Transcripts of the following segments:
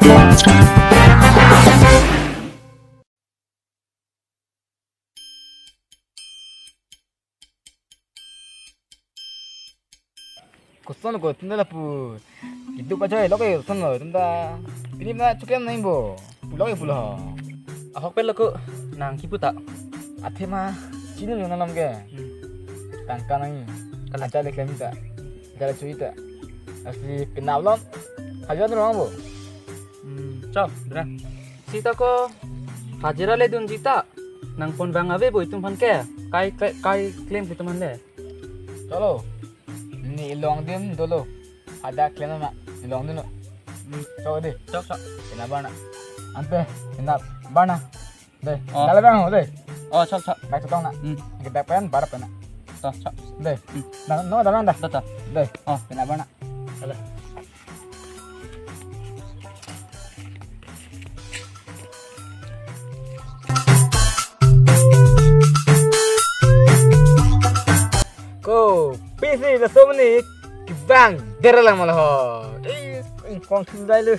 Kuson ko tunda la pu. Itu pa joy loke kuson lo tunda. Ini na cukem nai bo. Loke pulo. Ahok pel ko nang kiputa. Athe ma chini lo nalam ke. Tangka nai. Kala jale klemita. Jale cuita. Asli penawlon. Hajar tu orang bo. Ciao, dra. Sita ko hajira le dun jita. Nang pon bang ave bo itum phan ke. Kai claim ke teman le. Chalo. Ni ilong dim dulu. Ada klien na ilong din. Coba deh. Ciao. Kenapa nak? Ante, kenapa? Bana. Deh. Dalam bang, deh. Oh, ciao. Baik tutong nak. Kita pen, barap pen nak. Ciao. Deh. No, dalam dah. Tata. Deh. Oh, kenapa nak? Salah. Ko, PC la so ni kibang deralang malah ho. Kong sundai lu.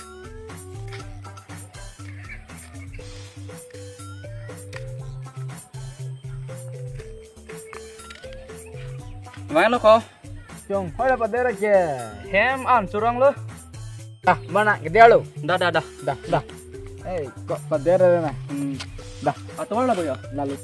Mai lo ko. Jong, hoi la padera ke. Hem an surang lo. Ah, mana gede lu? Dah. Dah. Kok padera na? Dah. Atau mana ya? Lalu.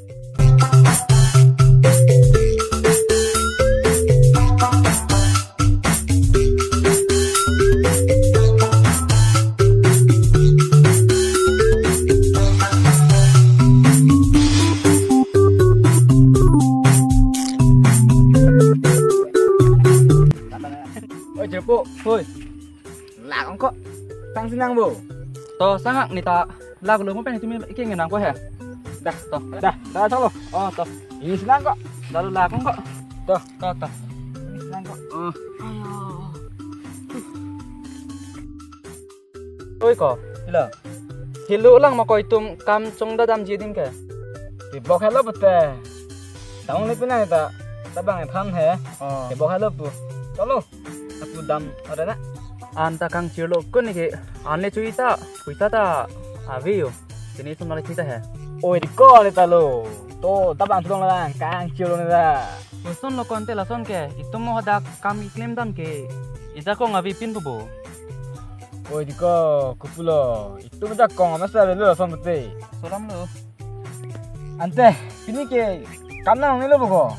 Jerpo, hoi. Lah kok sang senang bu. To sangak nita lagu lo mo pen itu iki ngenang ko he. Dah, Calo. Oh, to. Ini senang kok. Lalu lagu kok. Tuh, To. ini senang kok. Oi ko. Hilo. Hilu lang mo ko itum kam chung da dam jidim ke. Di bok hello bete. Taung ni pina ita. Tabang tham he. Oh. Di bok hello bu. Calo. Aku dam ada nak. Anta kang chilo ko ni ke anle chuita puita ta avio. Sini sum nale chuita he. Oi di ko ni talo. To tabang tulong lang kang cilo ni da. Muson lo konte lason ke itum mo hada kam iklem dam ke. Ida ko ngavi pin bu. Oi di ko kupulo. Itu mata kong masa lu son bete. Soram lo. Ante, ini ke kamna ni lo buko.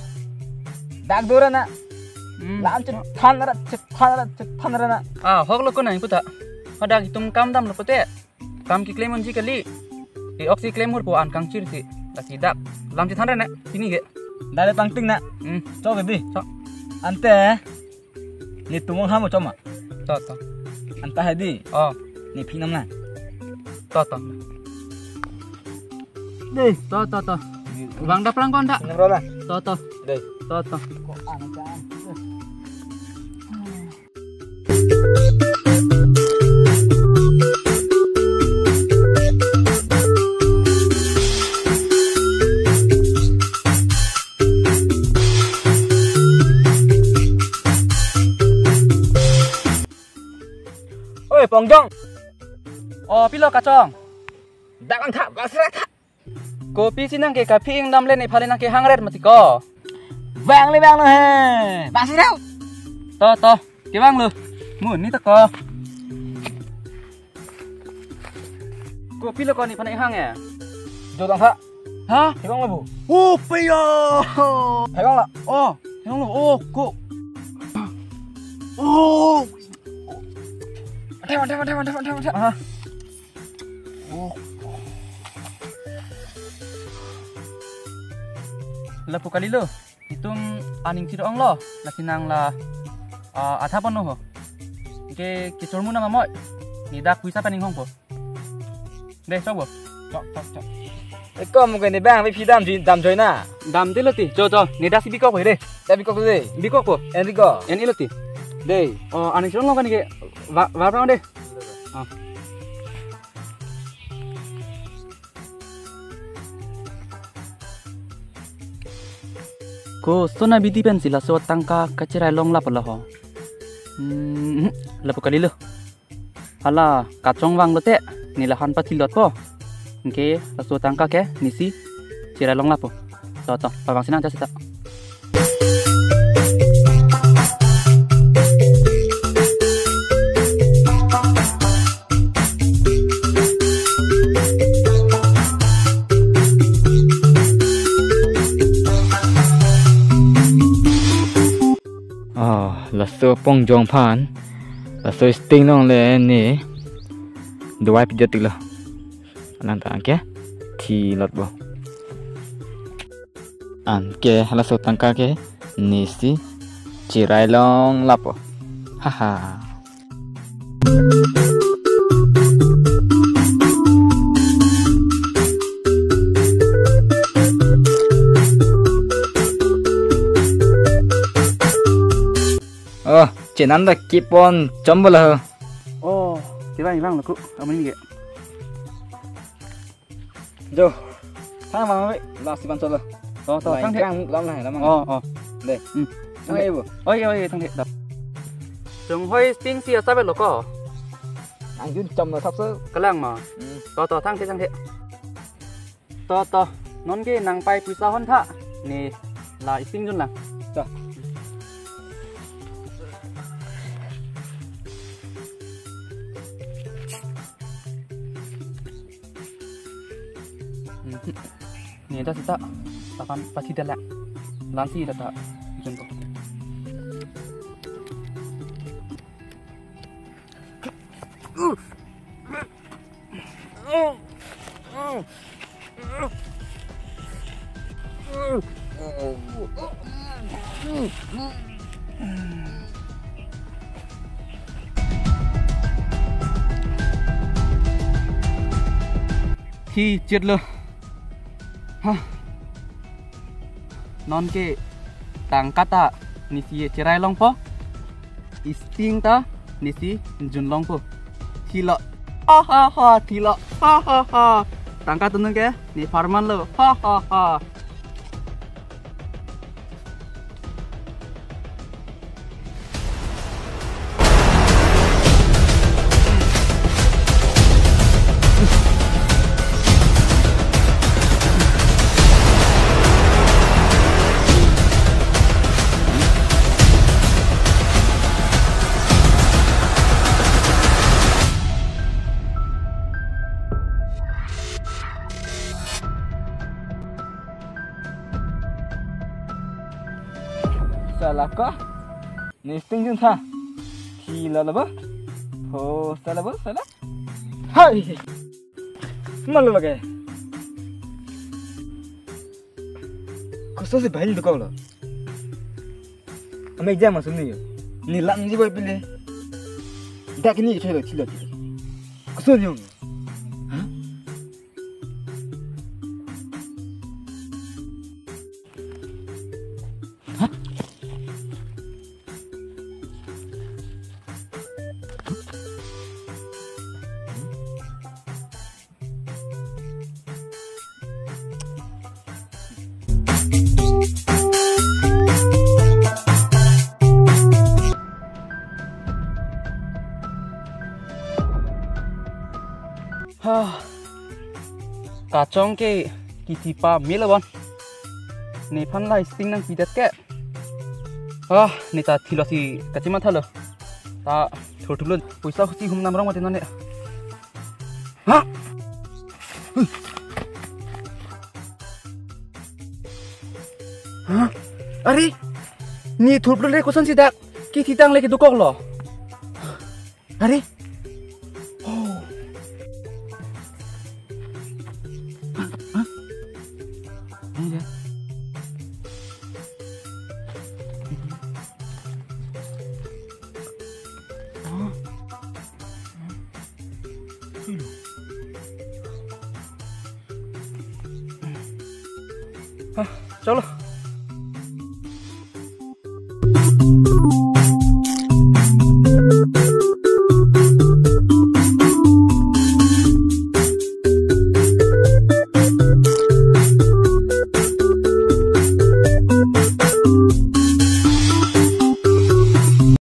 Dak dora na. Lam cetan na. Ah, hok lo ko nai puta. Hada itum kam dam lo pute. Kam ki claim onji kali. Di oksi claim hur po an kang chir si. Sidak lam cetan na ini ke. Dale pangting na. Coba di. Ante. Ni tumong hamu coma. To. Anta hadi. Oh, Ni pinam na. to. Deh. To. Bang da plang kon da. Pinam rola. To. Deh. To. Kok anu kan. Oi, Pongjong. Oh, pilo kacong. Dakang tak, basra tak. Kopi sinang ke kapi ing dam le ni phale nang ke hangret mati ko. Vang le he. Basra. To. Ke bang lu. Mun ni ta ko. Kopi lo ko ni phane hang ya. Jo dang tak. Ha? Hegong la bu. Oh, piyo. Hegong la. Oh, yang lu. Oh, ko. Oh. Tengok. Ah. Oh. Lapu kali lo. Itum aning tirong lo. Lasinang la atapon no ho. Ke kicormu nama moy. Ni dak kuisa paning hong po. Deh, coba. Cok. Eko mungkin ni bang pi dam joy na. Dam de loti. Jo. Ni dak si biko ko de. Tapi kok tu deh. Biko ko. Enrico. En iloti. Deh. Oh, aning tirong lo kan ke va deh. Ah. Ko sona bidi pen sila so tangka kacirai long la pala ho. Lapu kali lo. Hala kacong wang lote nilahan patilot po. Oke, lasu tangka ke nisi ciralong lapo. To, pabang sinang jasita. Lasu pong jong pan, lasu sting nong le ni, dua pijat tiga, nanti angke, ti lot bo, angke lasu tangka ke, nisi, cirai long lapo, haha. Nanda kipon jambul lah. Oh, kira hilang laku, aman ini. Jo, thang vào vậy, là xí bàn cho rồi. To, thang thiệt, lắm này, lắm. Đây, thang đây bu. Ôi, thang thiệt đập. Chúng hơi tiếng xia sao vậy lộc có? Anh cứ chầm là sắp sỡ. Cái lăng mà. To, thang thiệt. To, non cái nang pai pisa hon tha. Nè, là tiếng luôn là. Rồi. Ni dah kita takan pasti dah lah. Lansi dah tak jumpa. Thì chết luôn. Non ke tang kata nisi cerai long po isting ta nisi jun long po thilo thilo tang kata nung ke ni farman lo Salah kah? Nesting jun tha. Thila laba. Ho, salah. Hai. Malu lagi. Khusus bahaya tu kau lah. Amai jam masuk ni. Ni lang je boleh pilih. Dak ni cakap thila. Khusus ni. Kacong ke kitipa milabon ni pan lai sting nang pidat ke ni ta thilo si kachima thalo ta thotulun puisa khusi hum namrong mate none Ari ni thotulun le kosan sidak ki thitang le ki dukok lo Ari चलो